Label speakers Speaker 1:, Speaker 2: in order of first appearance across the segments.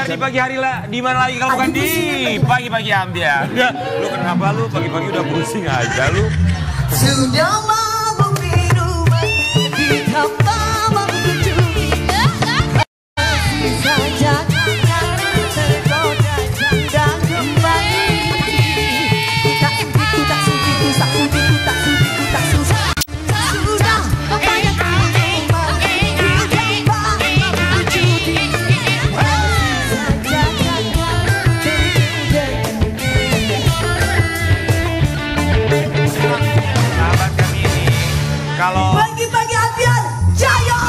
Speaker 1: di pagi hari lah, di mana lagi kalau bukan di pagi-pagi ambiar. Lu kenapa lu pagi-pagi udah pusing aja lu?
Speaker 2: Sudah mau minum kita mau kunjungi saja tergoda janda kembali. Ku tak sudi, ku tak sudi, ku tak sudi, ku tak sudi. Sudah kepada kamu
Speaker 1: Sahabat kami ini, kalau
Speaker 2: pagi-pagi ambiar jaya.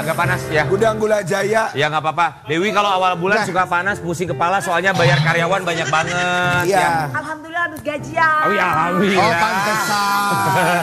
Speaker 1: agak panas ya.
Speaker 3: Gudang Gula Jaya.
Speaker 1: Ya nggak apa-apa. Dewi kalau awal bulan suka panas, pusing kepala soalnya bayar karyawan banyak banget.
Speaker 3: Iya.
Speaker 2: Alhamdulillah habis gajian.
Speaker 1: Oh ya, alhamdulillah.
Speaker 4: Oh, pantesan.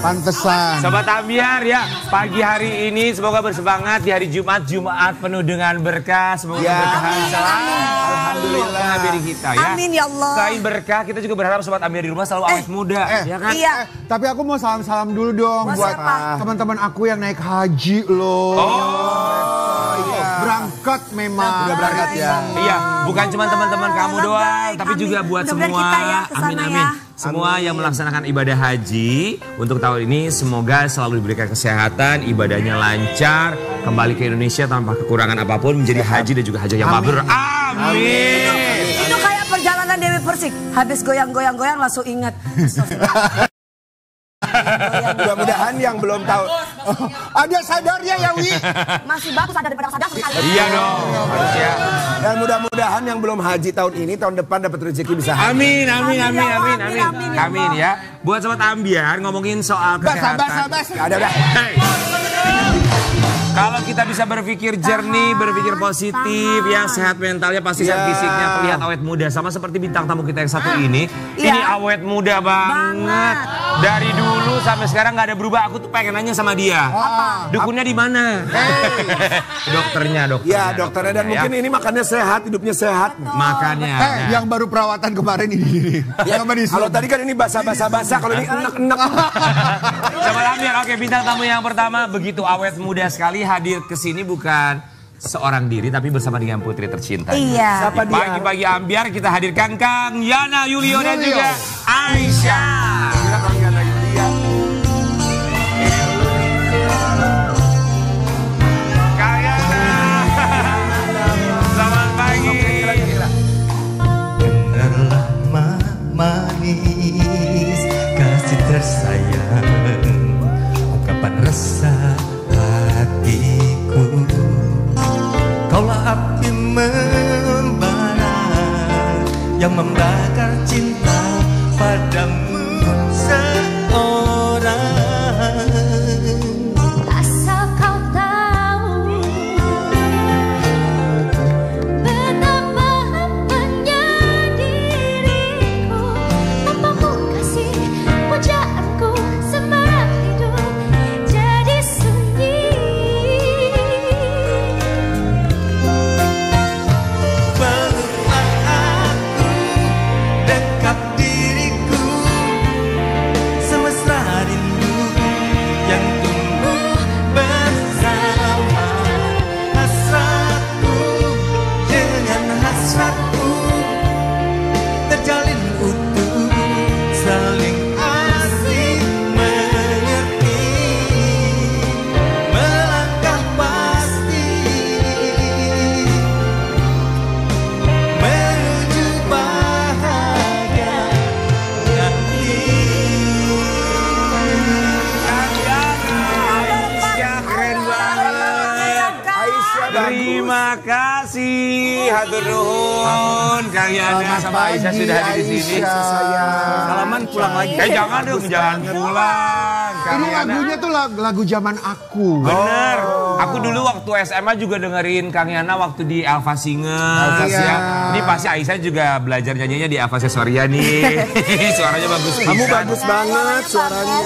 Speaker 4: Pantesan.
Speaker 1: Sobat Ambiar ya, pagi hari ini semoga bersemangat di hari Jumat penuh dengan berkah. Semoga berkahan selalu. Alhamdulillah Ambiar kita ya.
Speaker 2: Amin ya Allah.
Speaker 1: Selain berkah, kita juga berharap Sobat Ambiar di rumah selalu awet muda, ya kan?
Speaker 2: Iya.
Speaker 4: Tapi aku mau salam-salam dulu dong buat teman-teman aku yang naik haji loh.
Speaker 1: Oh,
Speaker 4: iya. Berangkat memang.
Speaker 3: Udah berangkat ya.
Speaker 1: Iya, bukan cuma teman-teman kamu doang, tapi juga buat semua. Amin amin. Semua yang melaksanakan ibadah haji untuk tahun ini semoga selalu diberikan kesehatan, ibadahnya lancar, kembali ke Indonesia tanpa kekurangan apapun, menjadi haji dan juga haji yang mabrur. Amin.
Speaker 2: Itu kayak perjalanan Dewi Persik. Habis goyang-goyang langsung ingat.
Speaker 3: Mudah-mudahan yang belum tahu.
Speaker 4: Ada sadarnya ya Wi.
Speaker 2: Masih bagus ada daripada sadar sekali.
Speaker 1: Iya dong. Harusnya.
Speaker 3: Dan mudah-mudahan yang belum haji tahun ini, tahun depan dapat rezeki bisa haji.
Speaker 1: Amin, amin, amin, amin, amin.
Speaker 2: Amin, ya
Speaker 1: Amin ya. Buat Sobat Ambiar ngomongin soal kesehatan.
Speaker 3: Ada udah.
Speaker 1: Hey. Kalau kita bisa berpikir jernih, berpikir positif, ya sehat mentalnya pasti sehat fisiknya, terlihat awet muda. Sama seperti bintang tamu kita yang satu ini awet muda banget. Dari dulu sampai sekarang nggak ada berubah. Aku tuh pengen nanya sama dia. Dukunnya di mana? Dokternya.
Speaker 3: Ya dokternya dan mungkin ini makannya sehat, hidupnya sehat.
Speaker 1: Makannya.
Speaker 4: Yang baru perawatan kemarin ini.
Speaker 3: Kalau tadi kan ini basah-basah, kalau ini enak-enak.
Speaker 1: Sobat Ambiar, oke bintang tamu yang pertama begitu awet muda sekali hadir ke sini bukan seorang diri tapi bersama dengan putri tercinta.
Speaker 2: Iya.
Speaker 3: Siapa dia?
Speaker 1: Pagi-pagi Ambiar kita hadirkan Kang Yana Yulio dan juga Aisyah. Kang Yana. Selamat pagi.
Speaker 5: Dengarlah manis kasih tersayang, ungkapan rasa hatiku. Kaulah api membara yang membakar cinta padamu seorang.
Speaker 6: Asal kau tahu betapa hampanya diriku, tanpamu kasih pujaanku semarak hidup jadi sunyi.
Speaker 5: Peluklah aku, dekat diriku, semesra rindu yang tumbuh bersama. Hasratku dengan hasratku terjalin utuh, saling asing mengerti, melangkah pasti menuju bahagia nanti.
Speaker 1: Aisyah keren banget. Terima kasih, hatur nuhun Kang Yana sama Aisyah sudah hadir di sini.
Speaker 4: Salaman pulang lagi.
Speaker 1: Jangan dong, jangan pulang. Kang
Speaker 4: Ini
Speaker 1: Yana.
Speaker 4: lagunya tuh lagu zaman aku.
Speaker 1: Bener. Aku dulu waktu SMA juga dengerin Kang Yana waktu di Alfa Singers
Speaker 4: Iya.
Speaker 1: ya. Ini pasti Aisyah juga belajar nyanyinya di Alfa Sesoria nih. Suaranya bagus.
Speaker 3: Kamu bagus banget suaranya.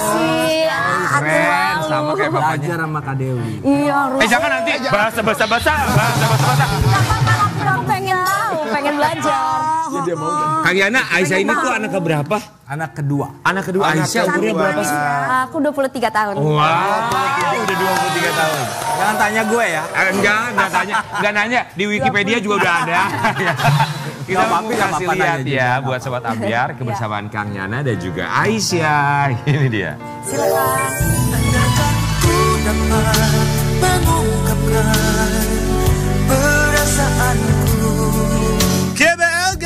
Speaker 1: Keren, sama kayak bapaknya.
Speaker 3: sama Kak Dewi.
Speaker 2: Iya,
Speaker 1: Jangan nanti bahasa.
Speaker 2: aku pengen tahu, pengen belajar.
Speaker 3: dia mau.
Speaker 1: Kang Yana, Aisyah ini tuh anak keberapa?
Speaker 5: Anak kedua.
Speaker 1: Anak kedua. Aisyah umurnya berapa sih?
Speaker 6: Aku 23 tahun.
Speaker 1: Wow, udah 23 tahun.
Speaker 5: Jangan tanya gue ya.
Speaker 1: Enggak tanya, enggak nanya. Di Wikipedia juga udah ada. Kita mau kasih lihat ya buat Sobat Ambiar kebersamaan Kang Yana dan juga Aisyah. Ini dia.
Speaker 6: Silakan.
Speaker 5: Andaikan ku dapat mengungkapkan perasaanku. GBL,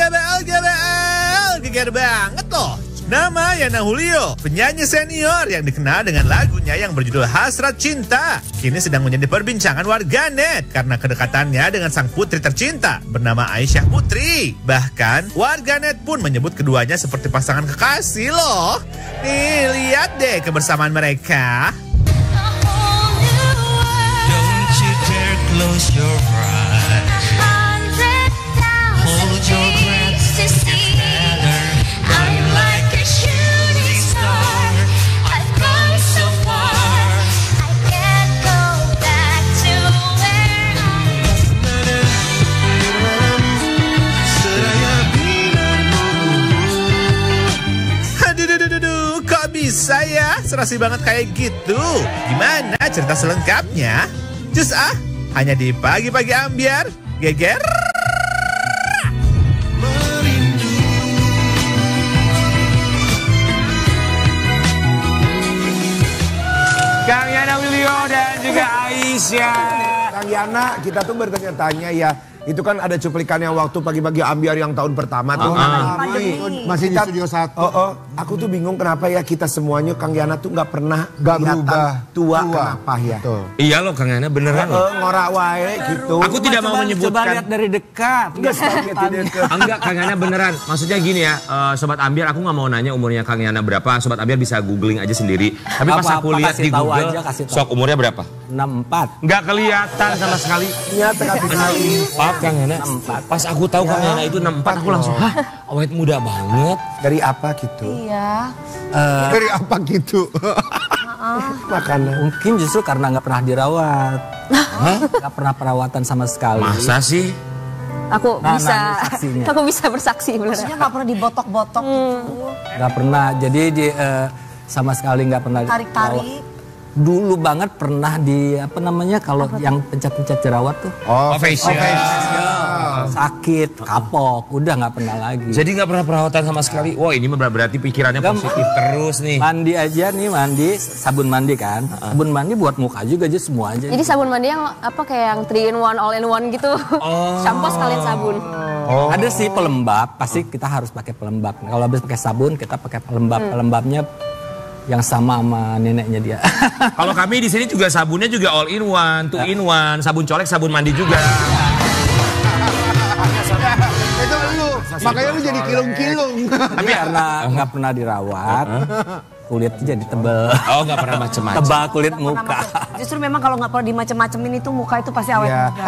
Speaker 5: geger banget loh. Nama Yana Julio, penyanyi senior yang dikenal dengan lagunya yang berjudul Hasrat Cinta. Kini sedang menjadi perbincangan warganet karena kedekatannya dengan sang putri tercinta bernama Aisyah Putri. Bahkan warganet pun menyebut keduanya seperti pasangan kekasih loh. Nih lihat deh kebersamaan mereka.
Speaker 7: Don't you dare close your eyes. Hold your breath. I'm like a shooting star. I've come so far.
Speaker 6: I can't go back to where
Speaker 5: Aduh, kok bisa ya? Serasi banget kayak gitu. Gimana cerita selengkapnya? Just hanya di Pagi-Pagi Ambiar, geger.
Speaker 1: Kang Yana Julio dan juga Aisyah.
Speaker 3: Kang Yana, kita tuh bertanya-tanya ya. Itu kan ada cuplikannya waktu Pagi-Pagi Ambiar yang tahun pertama tuh.
Speaker 4: Masih di studio 1.
Speaker 3: Aku tuh bingung kenapa ya kita semuanya Kang Yana tuh nggak pernah
Speaker 4: Nggak
Speaker 3: kelihatan
Speaker 4: berubah.
Speaker 3: tua kenapa ya?
Speaker 4: Betul.
Speaker 1: Iya loh Kang Yana beneran loh.
Speaker 3: Ngorak wae gitu.
Speaker 1: Aku tidak mau
Speaker 5: Coba
Speaker 1: menyebutkan.
Speaker 5: lihat dari dekat.
Speaker 3: Nggak sakit ini ke.
Speaker 1: Enggak, Kang Yana beneran. Maksudnya gini ya, Sobat Ambiar, aku nggak mau nanya umurnya Kang Yana berapa. Sobat Ambiar bisa googling aja sendiri. Tapi pas
Speaker 5: Apa-apa,
Speaker 1: aku lihat
Speaker 5: kasih
Speaker 1: di
Speaker 5: tahu
Speaker 1: Google,
Speaker 5: aja, kasih tahu.
Speaker 1: sok umurnya berapa?
Speaker 5: 64.
Speaker 1: Nggak kelihatan sama sekali.
Speaker 3: Nyata nggak bisa.
Speaker 1: Maaf Kang Yana, pas aku tahu Kang Yana itu 64, aku langsung, hah, awet muda banget.
Speaker 3: Dari apa gitu?
Speaker 6: Iya.
Speaker 4: Dari apa gitu?
Speaker 3: Makanan.
Speaker 5: Mungkin justru karena nggak pernah dirawat. Nggak pernah perawatan sama sekali.
Speaker 1: Masa sih?
Speaker 6: Aku
Speaker 5: Nah,
Speaker 6: bisa.
Speaker 5: ini saksinya.
Speaker 6: Aku bisa bersaksi beneran.
Speaker 2: Maksudnya nggak pernah dibotok-botok gitu.
Speaker 5: Nggak pernah. Jadi sama sekali nggak pernah
Speaker 2: Tarik-tarik.
Speaker 5: Dulu banget pernah di apa namanya kalau yang pencet-pencet jerawat tuh
Speaker 1: Oh, facial.
Speaker 5: sakit, kapok, udah nggak pernah lagi.
Speaker 1: Jadi nggak pernah perawatan sama sekali. Wah, ini berarti pikirannya positif terus nih.
Speaker 5: Mandi aja nih, sabun mandi kan. Sabun mandi buat muka juga aja semua aja.
Speaker 6: Jadi sabun mandi yang apa kayak yang 3 in 1 all in 1 gitu. Shampoo sekalian sabun.
Speaker 5: Ada sih pelembab, pasti kita harus pakai pelembab. Kalau habis pakai sabun, kita pakai pelembab. Pelembabnya yang sama neneknya dia.
Speaker 1: Kalau kami di sini juga sabunnya juga all in one, 2 in 1, sabun colek, sabun mandi juga.
Speaker 4: Itu lu, makanya lu jadi kilung-kilung.
Speaker 5: Tapi karena nggak pernah dirawat, kulitnya jadi tebel.
Speaker 1: Oh, nggak pernah macem-macem.
Speaker 5: Tebal kulit muka.
Speaker 2: Justru memang kalau nggak pernah dimacem-macemin itu muka itu pasti awet
Speaker 4: Ya,
Speaker 2: muda.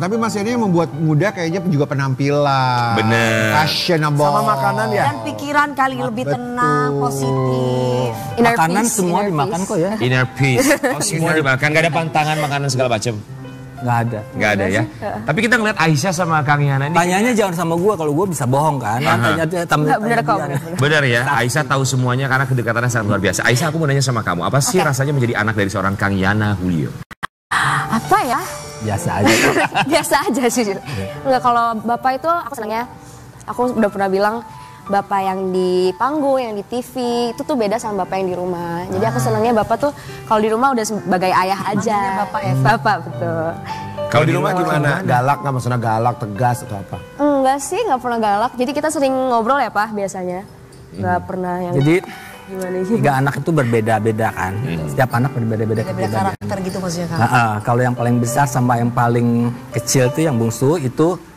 Speaker 4: tapi Mas Yana yang membuat muda kayaknya juga penampilan.
Speaker 1: Bener.
Speaker 4: Fashionable.
Speaker 3: Sama makanan ya?
Speaker 2: Dan pikiran kali lebih tenang, positif.
Speaker 6: Inner
Speaker 5: Makanan
Speaker 6: peace,
Speaker 5: semua
Speaker 6: inner
Speaker 5: dimakan
Speaker 6: peace.
Speaker 5: kok ya.
Speaker 1: Inner peace. Oh, semua dimakan. Gak ada pantangan makanan segala macam.
Speaker 5: Nggak ada.
Speaker 1: Gak ada ya. Tapi kita ngeliat Aisyah sama Kang Yana ini.
Speaker 5: Tanyanya jangan sama gue, kalau gue bisa bohong kan. Tanya
Speaker 6: Enggak bener kok. bener.
Speaker 1: Benar ya, Aisyah tahu semuanya karena kedekatannya sangat luar biasa. Aisyah, aku mau nanya sama kamu, apa sih rasanya menjadi anak dari seorang Kang Yana Julio?
Speaker 6: Apa ya?
Speaker 5: Biasa aja.
Speaker 6: Biasa aja sih. Enggak, kalau bapak itu aku senangnya. Aku udah pernah bilang bapak yang di panggung, yang di TV itu tuh beda sama bapak yang di rumah. Jadi aku senangnya bapak tuh kalau di rumah udah sebagai ayah aja.
Speaker 2: Maksudnya bapak ya?
Speaker 6: Bapak betul.
Speaker 3: Kalau di rumah gimana? Galak nggak maksudnya galak, tegas atau apa?
Speaker 6: Enggak sih, nggak pernah galak. Jadi kita sering ngobrol ya Pak biasanya. Nggak pernah yang
Speaker 5: Jadi
Speaker 6: gimana sih?
Speaker 5: 3 anak itu berbeda-beda kan. Setiap anak berbeda-beda
Speaker 2: Beda
Speaker 5: kepribadian.
Speaker 2: karakter gitu maksudnya kan.
Speaker 5: Kalau yang paling besar sama yang paling kecil tuh yang bungsu itu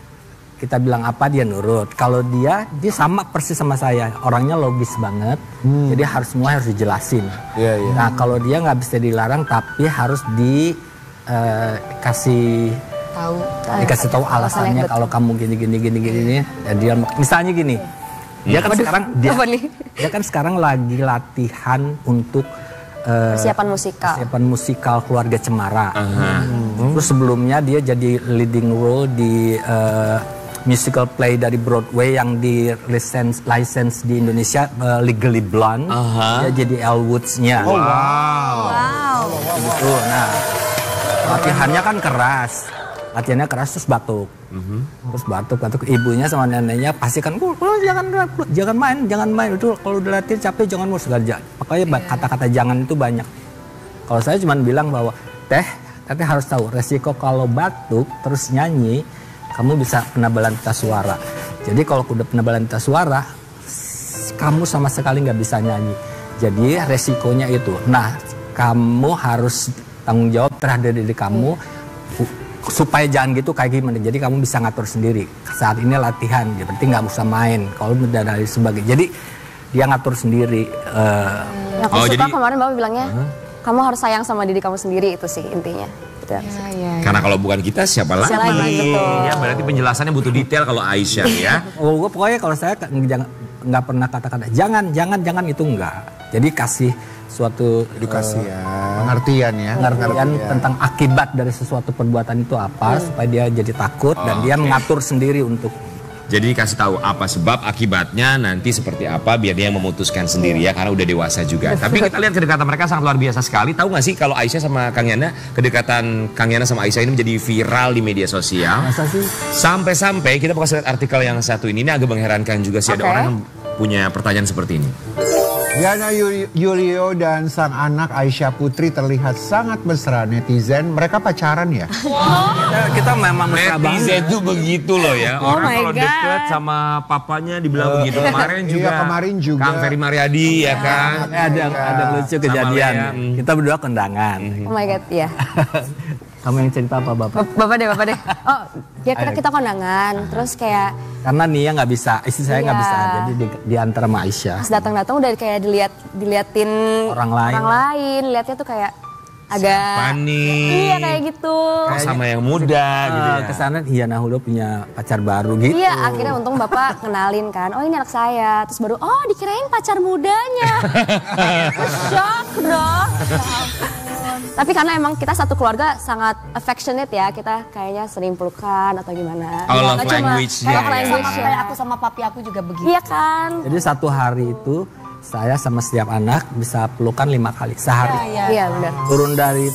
Speaker 5: kita bilang apa dia nurut. Kalau dia sama persis sama saya. Orangnya logis banget. Jadi semua harus dijelasin.
Speaker 3: Iya, iya.
Speaker 5: Nah kalau dia nggak bisa dilarang tapi harus dikasih tahu alasannya
Speaker 6: betul.
Speaker 5: kalau kamu gini. Dan dia misalnya gini. Dia kan sekarang
Speaker 6: Apa nih?
Speaker 5: dia kan sekarang lagi latihan untuk
Speaker 6: Persiapan musikal.
Speaker 5: persiapan musikal Keluarga Cemara. Terus sebelumnya dia jadi leading role di
Speaker 8: musical play dari Broadway yang di license di Indonesia, Legally Blonde. Dia jadi Elle Woods-nya.
Speaker 6: Wow.
Speaker 8: Gitu. Nah, latihannya kan keras. Latihannya keras terus batuk. Terus batuk. Ibunya sama neneknya pasti kan, jangan main. Itu kalau udah latihan capek jangan mau segala. Pokoknya kata-kata jangan itu banyak. Kalau saya cuma bilang bahwa Teteh harus tahu resiko kalau batuk terus nyanyi, kamu bisa penebalan pita suara. Jadi kalau udah penebalan pita suara, kamu sama sekali nggak bisa nyanyi. Jadi resikonya itu. Nah, kamu harus tanggung jawab terhadap diri kamu. Supaya jangan gitu kayak gimana, jadi kamu bisa ngatur sendiri. Saat ini latihan, ya berarti nggak usah main. Kalau udah dari sebagai, jadi dia ngatur sendiri.
Speaker 6: Aku suka kemarin Bapak bilangnya, kamu harus sayang sama diri kamu sendiri, itu sih intinya. Gitu.
Speaker 1: Karena kalau bukan kita siapa lagi? Ya berarti penjelasannya butuh detail kalau Aisyah ya.
Speaker 8: Pokoknya kalau saya nggak pernah kata-kata jangan itu enggak. Jadi kasih suatu
Speaker 3: edukasi
Speaker 4: pengertian
Speaker 8: tentang akibat dari sesuatu perbuatan itu apa, supaya dia jadi takut dan dia mengatur sendiri untuk.
Speaker 1: Jadi kasih tahu apa sebab akibatnya nanti seperti apa biar dia yang memutuskan sendiri ya, karena udah dewasa juga. Tapi kita lihat kedekatan mereka sangat luar biasa sekali. Tahu nggak sih kalau Aisyah sama Kang Yana, kedekatan Kang Yana sama Aisyah ini menjadi viral di media sosial.
Speaker 8: Masa sih?
Speaker 1: Sampai-sampai kita bakal lihat artikel yang satu ini agak mengherankan juga sih, ada orang yang punya pertanyaan seperti ini.
Speaker 4: Yana Julio dan sang anak Aisyah Putri terlihat sangat mesra. Netizen, mereka pacaran ya?
Speaker 8: Kita memang mesra banget.
Speaker 1: Netizen itu begitu loh ya. Orang kalau deket sama papanya dibilang begitu. Kemarin juga. Kang Ferry Mariadi ya kan.
Speaker 8: Ada lucu kejadian. Kita berdua kondangan.
Speaker 6: Oh my God, iya.
Speaker 8: Kamu yang cerita apa Bapak?
Speaker 6: Bapak deh. Oh, ya kita kondangan. Terus kayak
Speaker 8: karena Nia nggak bisa, istri saya nggak bisa, jadi diantar sama Aisyah.
Speaker 6: Pas datang udah kayak diliatin orang lain, lihatnya tuh kayak agak
Speaker 1: panik.
Speaker 6: Iya kayak gitu.
Speaker 1: Sama yang muda gitu ya.
Speaker 8: Kesana Yana Julio punya pacar baru gitu.
Speaker 6: Iya, akhirnya untung Bapak kenalin kan. Oh, ini anak saya. Terus baru dikirain pacar mudanya. Shock dong. Tapi karena emang kita satu keluarga sangat affectionate ya, kita kayaknya sering pelukan atau gimana.
Speaker 1: Love language-nya.
Speaker 2: Kayak aku sama papi aku juga begitu.
Speaker 6: Iya kan.
Speaker 8: Jadi satu hari itu saya sama setiap anak bisa pelukan 5 kali sehari.
Speaker 6: Iya benar.
Speaker 8: Turun dari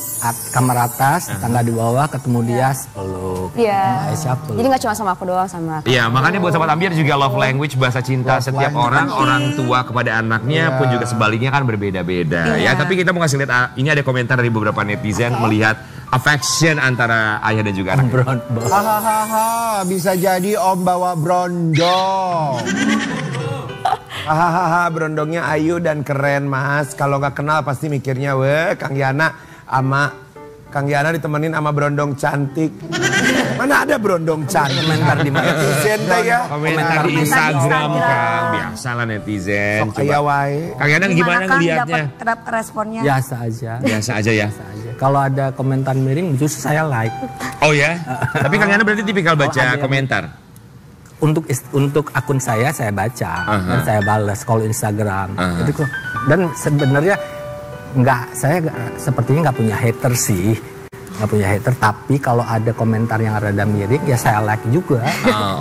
Speaker 8: kamar atas, tangga di bawah, ketemu dia peluk.
Speaker 6: Iya.
Speaker 8: Aisyah peluk.
Speaker 6: Jadi nggak cuma sama aku doang, sama.
Speaker 1: Iya, makanya buat Sobat Ambiar juga love language, bahasa cinta setiap orang tua kepada anaknya pun juga sebaliknya kan berbeda-beda. Ya, tapi kita mau kasih lihat, ini ada komentar dari beberapa netizen melihat affection antara ayah dan juga anak.
Speaker 4: Hahaha, bisa jadi Om bawa brondong.
Speaker 3: Hahaha, brondongnya Ayu dan keren Mas. Kalau nggak kenal pasti mikirnya, Kang Yana sama Kang Yana ditemenin sama brondong cantik. Mana ada brondong cantik?
Speaker 8: Komentar di mana?
Speaker 3: Netizen ya.
Speaker 1: Komentar di Instagram Kang, biasalah netizen. Kang Yana gimana ngelihatnya?
Speaker 2: Responnya?
Speaker 8: Biasa aja.
Speaker 1: Biasa aja ya.
Speaker 8: Kalau ada komentar miring justru saya like.
Speaker 1: Oh ya? Tapi Kang Yana berarti tipikal baca komentar?
Speaker 8: Untuk akun saya baca dan saya balas kalau Instagram. Jadi dan sebenarnya saya sepertinya nggak punya hater sih, tapi kalau ada komentar yang rada miring ya saya like juga.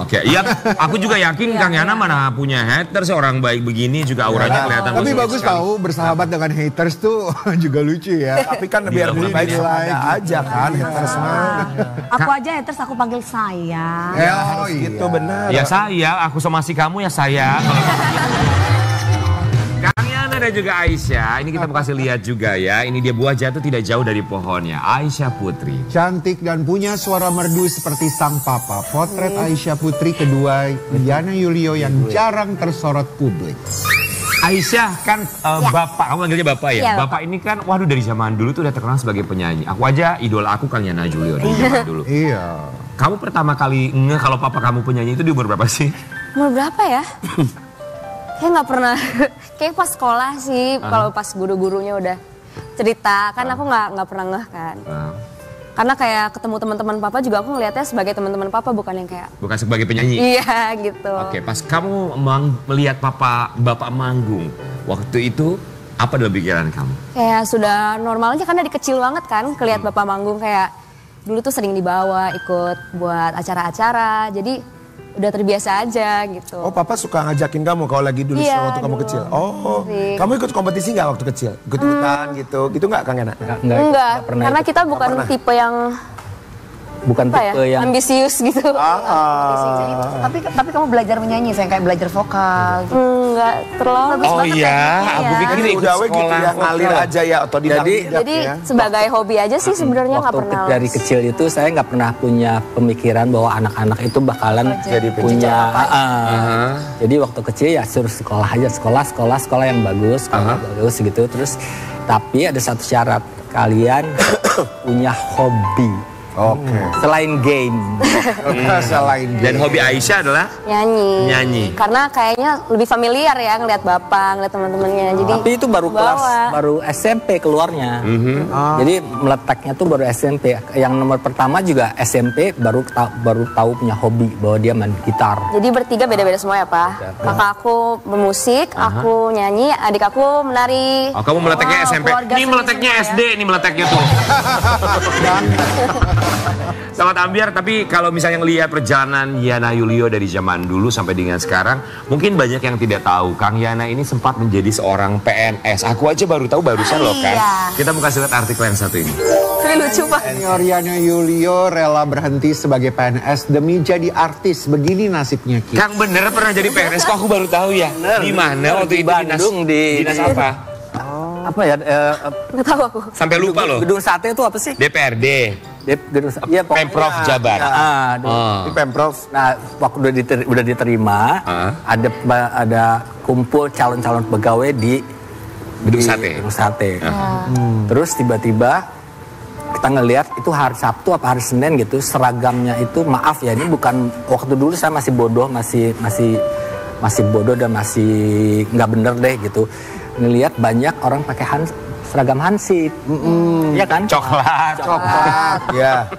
Speaker 1: Oke. Iya, aku juga yakin Kang Yana mana punya haters, orang baik begini juga auranya kelihatan.
Speaker 4: Tapi bagus tahu bersahabat dengan haters tuh juga lucu ya.
Speaker 3: Tapi kan biar lebih baik ada aja kan haters mah.
Speaker 2: Aku aja haters aku panggil sayang.
Speaker 3: Oh gitu benar.
Speaker 1: Ya sayang, aku sama si kamu ya sayang. Kang Yana dan juga Aisyah, ini kita mau kasih lihat juga ya. Ini dia buah jatuh tidak jauh dari pohonnya, Aisyah Putri.
Speaker 4: Cantik dan punya suara merdu seperti sang papa. Potret Aisyah Putri kedua Yana Julio yang jarang tersorot publik.
Speaker 1: Aisyah kan bapak, kamu manggilnya bapak ya? Bapak ini kan, waduh dari zaman dulu tuh udah terkenal sebagai penyanyi. Aku aja idola aku Kang Yana Julio dari zaman dulu.
Speaker 4: Iya.
Speaker 1: Kamu pertama kali kalau papa kamu penyanyi itu di umur berapa sih?
Speaker 6: Umur berapa ya? Kayak nggak pernah, kayak pas sekolah sih, kalau pas guru-gurunya udah cerita, kan aku nggak pernah ngeh kan. Karena kayak ketemu teman-teman papa juga aku ngelihatnya sebagai teman-teman papa, bukan yang kayak.
Speaker 1: Bukan sebagai penyanyi?
Speaker 6: Iya gitu.
Speaker 1: Oke, pas kamu melihat bapak manggung, waktu itu apa dalam pikiran kamu?
Speaker 6: Kayak sudah normal aja, karena dari kecil banget kan, kelihat bapak manggung kayak dulu tuh sering dibawa ikut buat acara-acara, jadi udah terbiasa aja gitu.
Speaker 3: Oh, papa suka ngajakin kamu kalau lagi dulu
Speaker 6: Iya,
Speaker 3: waktu kamu
Speaker 6: dulu.
Speaker 3: kecil. Oh,
Speaker 6: Sering.
Speaker 3: kamu ikut kompetisi nggak waktu kecil? Ikut-ikutan gitu, gitu nggak Kang Yana?
Speaker 6: Enggak,
Speaker 8: pernah
Speaker 6: karena
Speaker 8: ikut.
Speaker 6: kita bukan tipe yang
Speaker 8: Bukan
Speaker 6: apa ya,
Speaker 8: tipe yang
Speaker 6: ambisius gitu.
Speaker 2: Tapi kamu belajar menyanyi, saya kayak belajar vokal. Gitu.
Speaker 6: Enggak terlalu.
Speaker 1: Oh iya, aku pikir
Speaker 3: Jadi
Speaker 1: ikut
Speaker 3: udah we gitu
Speaker 1: sekolah
Speaker 3: ya, ngalir
Speaker 1: vokal.
Speaker 3: aja ya, otodidak.
Speaker 6: Jadi sebagai hobi aja sih sebenarnya nggak
Speaker 8: waktu
Speaker 6: pernah.
Speaker 8: dari kecil itu saya nggak pernah punya pemikiran bahwa anak-anak itu bakalan
Speaker 3: Jadi
Speaker 8: punya. Jadi waktu kecil ya suruh sekolah aja, sekolah yang bagus, sekolah bagus gitu. Terus tapi ada satu syarat, kalian punya hobi.
Speaker 3: Oke.
Speaker 8: Selain game.
Speaker 4: Selain
Speaker 1: Dan hobi Aisyah adalah
Speaker 6: Nyanyi.
Speaker 1: Nyanyi.
Speaker 6: Karena kayaknya lebih familiar ya ngeliat bapak, ngeliat teman-temannya. Jadi
Speaker 8: Tapi itu baru kelas, baru SMP keluarnya. Jadi meletaknya tuh baru SMP. Yang nomor pertama juga SMP baru tahu punya hobi bahwa dia main gitar.
Speaker 6: Jadi bertiga beda-beda semua ya Pak. Kakak aku bermusik, aku nyanyi, adik aku menari.
Speaker 1: Oh, kamu meletaknya SMP.
Speaker 6: keluarga
Speaker 1: Ini
Speaker 6: seni
Speaker 1: meletaknya
Speaker 6: semua ya.
Speaker 1: SD, ini meletaknya tuh. Selamat Ambiar, tapi kalau misalnya ngelihat perjalanan Yana Yulio dari zaman dulu sampai dengan sekarang, mungkin banyak yang tidak tahu Kang Yana ini sempat menjadi seorang PNS. Aku aja baru tahu barusan loh kan.
Speaker 6: Iya.
Speaker 1: Kita mau kasih lihat artikel yang satu ini.
Speaker 6: Ini lucu Pak.
Speaker 4: Senior Yana Yulio rela berhenti sebagai PNS demi jadi artis. Begini nasibnya Ki.
Speaker 1: Kang bener pernah jadi PNS, kok aku baru tahu ya. Di mana waktu
Speaker 8: Di
Speaker 1: itu
Speaker 8: Bandung,
Speaker 1: dinas apa?
Speaker 8: Apa ya?
Speaker 6: Nggak tahu aku.
Speaker 1: Sampai lupa loh.
Speaker 8: Gedung sate itu apa sih?
Speaker 1: DPRD.
Speaker 8: Gedung sate. Iya, pokoknya.
Speaker 1: Pemprov Jabar.
Speaker 3: Di Pemprov.
Speaker 8: Nah, waktu udah diterima, ada kumpul calon-calon pegawai di
Speaker 1: Gedung sate.
Speaker 8: Gedung sate. Terus tiba-tiba kita ngelihat itu hari Sabtu apa hari Senin gitu, seragamnya itu maaf ya, ini bukan waktu dulu saya masih bodoh, masih bodoh dan masih nggak bener deh gitu. Ngelihat banyak orang pakai seragam Hansip, ya kan?
Speaker 1: Coklat.
Speaker 3: Ya.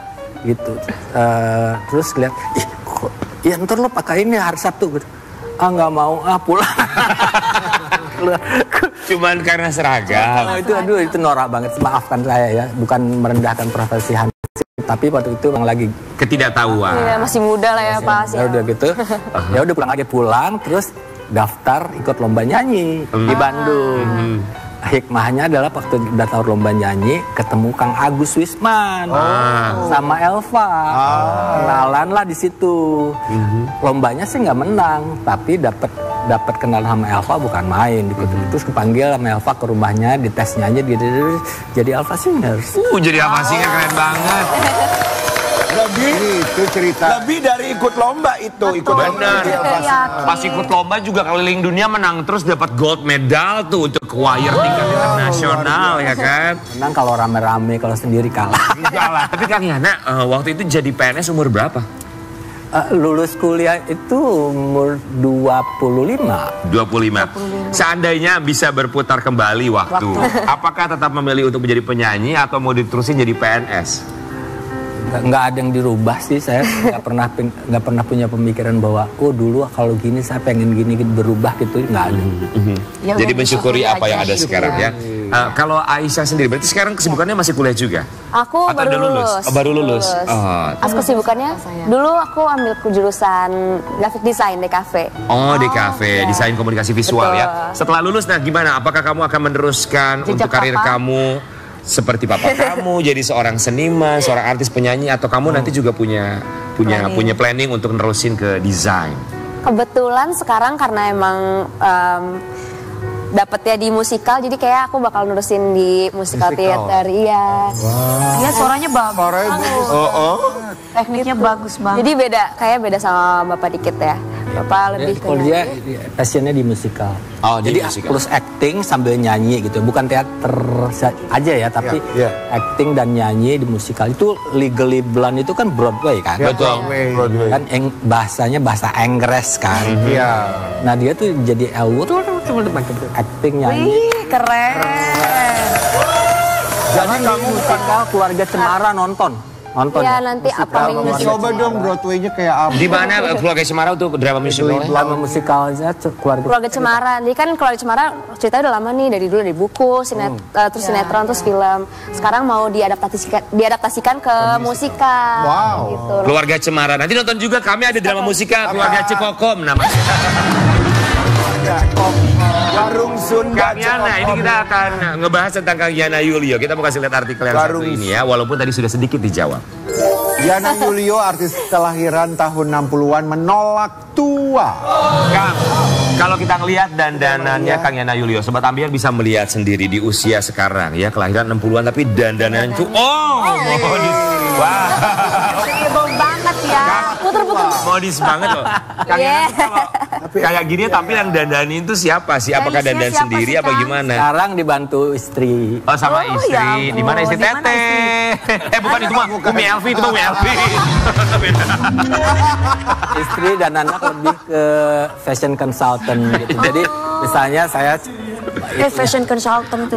Speaker 8: Gitu. Terus lihat, ih kok, ya ntar lo pakai ini hari Sabtu gitu. Ah nggak mau, pulang.
Speaker 1: Cuman karena seragam.
Speaker 8: Itu aduh itu norak banget. Maafkan saya ya, bukan merendahkan profesi Hansip, tapi waktu itu emang lagi
Speaker 1: Ketidaktahuan.
Speaker 6: Iya masih muda lah ya Pak.
Speaker 8: ya udah gitu. Ya udah pulang aja terus daftar ikut lomba nyanyi di Bandung. Hikmahnya adalah waktu daftar lomba nyanyi ketemu Kang Agus Wisman sama Elva, kenalan lah di situ. Lombanya sih nggak menang, tapi dapat kenalan sama Elva bukan main. Terus kepanggil sama Elva ke rumahnya, dites nyanyi, jadi Elva Singers.
Speaker 1: Jadi apa sih keren banget.
Speaker 3: Itu cerita. Lebih dari ikut lomba itu, ikut
Speaker 1: Benar.
Speaker 6: Yakin.
Speaker 1: Pas ikut lomba juga keliling dunia menang terus dapat gold medal tuh untuk choir tingkat internasional ya kan.
Speaker 8: Menang kalau rame-rame, kalau sendiri kalah.
Speaker 1: Enggak lah. Tapi Kang Yana waktu itu jadi PNS umur berapa?
Speaker 8: Lulus kuliah itu umur 25.
Speaker 1: 25. Seandainya bisa berputar kembali waktu, apakah tetap memilih untuk menjadi penyanyi atau mau diterusin jadi PNS?
Speaker 8: Nggak ada yang dirubah sih, saya nggak pernah punya pemikiran bahwa dulu kalau gini saya pengen gini berubah gitu, nggak ada.
Speaker 2: Ya
Speaker 1: Jadi
Speaker 2: udah,
Speaker 1: mensyukuri
Speaker 2: disyukuri
Speaker 1: apa
Speaker 2: aja.
Speaker 1: yang ada sekarang ya. Kalau Aisyah sendiri berarti sekarang kesibukannya masih kuliah juga?
Speaker 6: Aku
Speaker 1: Atau
Speaker 6: baru
Speaker 1: udah lulus?
Speaker 6: lulus.
Speaker 1: Oh, baru lulus. Oh.
Speaker 6: Aku kesibukannya dulu aku ambil jurusan graphic design DKV.
Speaker 1: Oh, di kafe, desain komunikasi visual
Speaker 6: Betul.
Speaker 1: ya. Setelah lulus, nah gimana? Apakah kamu akan meneruskan
Speaker 6: Jejak
Speaker 1: untuk karir
Speaker 6: papa?
Speaker 1: kamu seperti papa kamu, jadi seorang seniman, seorang artis penyanyi, atau kamu nanti juga punya planning untuk nerusin ke desain?
Speaker 6: Kebetulan sekarang karena emang dapetnya di musikal, jadi kayak aku bakal nerusin di musikal theater. Iya.
Speaker 2: Iya suaranya bagus. Tekniknya bagus banget.
Speaker 6: Jadi beda sama bapak dikit ya. Bapak lebih ke
Speaker 8: Kalau dia
Speaker 6: nyanyi.
Speaker 8: passionnya di musikal.
Speaker 1: Oh, di
Speaker 8: jadi
Speaker 1: musikal.
Speaker 8: plus acting sambil nyanyi gitu, bukan teater aja ya, tapi
Speaker 3: Iya.
Speaker 8: acting dan nyanyi di musikal itu Legally Blonde itu kan Broadway kan.
Speaker 1: Betul.
Speaker 8: Kan bahasanya bahasa Inggris kan.
Speaker 3: Iya.
Speaker 8: Nah dia tuh jadi Elwood acting nyanyi.
Speaker 6: Wih, keren.
Speaker 8: Jadi kamu musikal keluarga Cemara nonton Nonton.
Speaker 6: Ya nanti upcoming musical.
Speaker 4: Coba dong Broadway-nya kayak apa?
Speaker 1: Di mana Keluarga Cemara untuk drama musical?
Speaker 8: Drama musikalnya
Speaker 6: Keluarga Cemara. Jadi kan Keluarga Cemara ceritanya udah lama nih, dari dulu dari buku, terus sinetron, terus film. Sekarang mau diadaptasikan ke musikal.
Speaker 4: Wow.
Speaker 6: Gitu.
Speaker 1: Keluarga Cemara. Nanti nonton juga, kami ada drama musikal Keluarga Cekokom namanya.
Speaker 3: Warung Sunda.
Speaker 1: Kang Yana, ini kita akan ngebahas tentang Kang Yana Yulio. Kita mau kasih lihat artikel yang satu ini ya, walaupun tadi sudah sedikit dijawab.
Speaker 4: Yana Yulio, artis kelahiran tahun 60-an, menolak tua.
Speaker 1: Kang, kalau kita ngelihat dandanannya Kang Yana Yulio, Sobat Ambiar bisa melihat sendiri di usia sekarang ya, kelahiran 60-an tapi dandanannya itu wah.
Speaker 6: Heboh banget ya. Puter-puter.
Speaker 1: Modis banget loh. Kang Yana tuh kalau kayak gini tampil yang dandanin itu siapa sih? Apakah dandan
Speaker 6: siapa
Speaker 1: sendiri
Speaker 6: sih,
Speaker 1: apa
Speaker 6: Kang?
Speaker 1: gimana?
Speaker 8: Sekarang dibantu istri.
Speaker 1: Oh sama
Speaker 6: Oh,
Speaker 1: istri.
Speaker 6: ya ampun.
Speaker 1: Di mana istri
Speaker 6: Di mana
Speaker 1: Teteh? Bukan itu mah Umi Elvi, itu mah Umi Elvi. Beda.
Speaker 8: Istri dan anak lebih ke fashion consultant gitu. Jadi misalnya saya
Speaker 6: Fashion consultant tuh.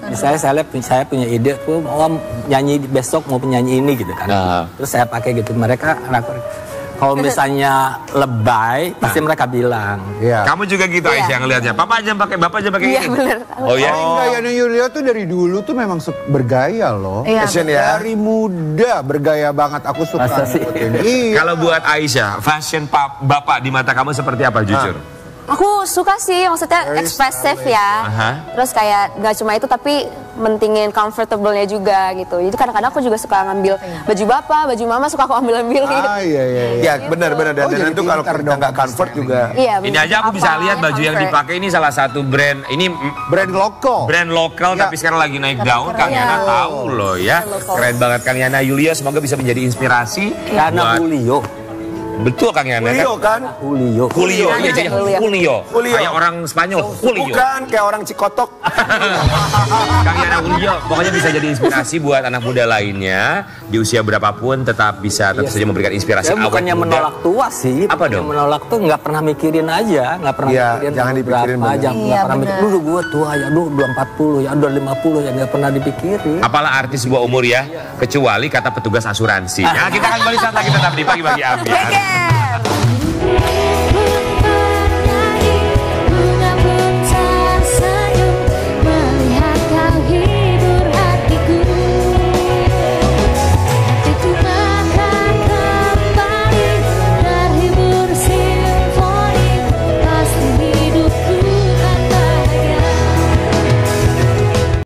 Speaker 8: misalnya saya punya ide tuh mau nyanyi besok mau penyanyi ini gitu kan. Terus saya pakai gitu. Mereka anak kalau misalnya lebay pasti mereka bilang.
Speaker 4: Iya.
Speaker 1: Kamu juga gitu Aisyah ngelihatnya. Papa aja pakai, bapak aja pakai
Speaker 6: Iya
Speaker 1: ini.
Speaker 6: bener.
Speaker 1: Oh ya.
Speaker 4: Enggak, Yana Yulio tuh dari dulu tuh memang bergaya loh.
Speaker 6: Iya.
Speaker 3: Fashion ya.
Speaker 4: Dari muda bergaya banget. Aku suka
Speaker 8: Masa sih?
Speaker 4: ngikutin. Iya.
Speaker 1: Kalau buat Aisyah, fashion bapak di mata kamu seperti apa jujur?
Speaker 6: Aku suka sih, maksudnya ekspresif ya. Terus kayak gak cuma itu tapi mentingin comfortable-nya juga gitu. Jadi kadang-kadang aku juga suka ngambil baju bapak, baju mama suka aku ambil-ambil gitu.
Speaker 4: Iya.
Speaker 3: Ya benar-benar dandanan
Speaker 4: jadi
Speaker 3: itu kalau
Speaker 4: pintar
Speaker 3: kita
Speaker 4: dong
Speaker 3: nggak comfort juga.
Speaker 6: Iya,
Speaker 1: Ini aja aku bisa lihat baju yang
Speaker 6: comfort.
Speaker 1: dipakai ini salah satu brand. Ini
Speaker 4: Brand lokal.
Speaker 1: brand lokal
Speaker 4: Ya.
Speaker 1: tapi sekarang lagi naik daun. Kang Yana tahu loh ya. Keren banget Kang Yana Yulio, semoga bisa menjadi inspirasi.
Speaker 8: Karena
Speaker 1: buat-
Speaker 8: Julio.
Speaker 1: Betul Kang Yana
Speaker 3: Julio
Speaker 1: kan?
Speaker 3: kan?
Speaker 8: Julio.
Speaker 1: Julio, iya jadi Julio.
Speaker 3: Julio.
Speaker 1: Kayak orang Spanyol, Julio.
Speaker 3: Bukan kayak orang Cikotok.
Speaker 1: Kang Yana Julio, pokoknya bisa jadi inspirasi buat anak muda lainnya di usia berapapun tetap bisa tentu saja memberikan inspirasi.
Speaker 8: Saya bukannya
Speaker 1: awet muda.
Speaker 8: menolak tua sih.
Speaker 1: Apa
Speaker 8: bukannya
Speaker 1: dong?
Speaker 8: menolak tuh nggak pernah mikirin aja, nggak pernah
Speaker 3: Iya,
Speaker 8: mikirin
Speaker 3: jangan
Speaker 8: umur
Speaker 3: dipikirin
Speaker 8: berapa,
Speaker 3: bener.
Speaker 8: jangan
Speaker 6: Iya,
Speaker 8: nggak pernah
Speaker 6: bener.
Speaker 8: mikirin. Dulu gue tua ya, dulu 240 ya, udah 50 ya, nggak pernah dipikirin.
Speaker 1: Apalah artis sebuah umur ya, kecuali kata petugas asuransi. Nah, kita akan kembali saat lagi tetap di Pagi-Pagi Ambiar.
Speaker 6: Geger.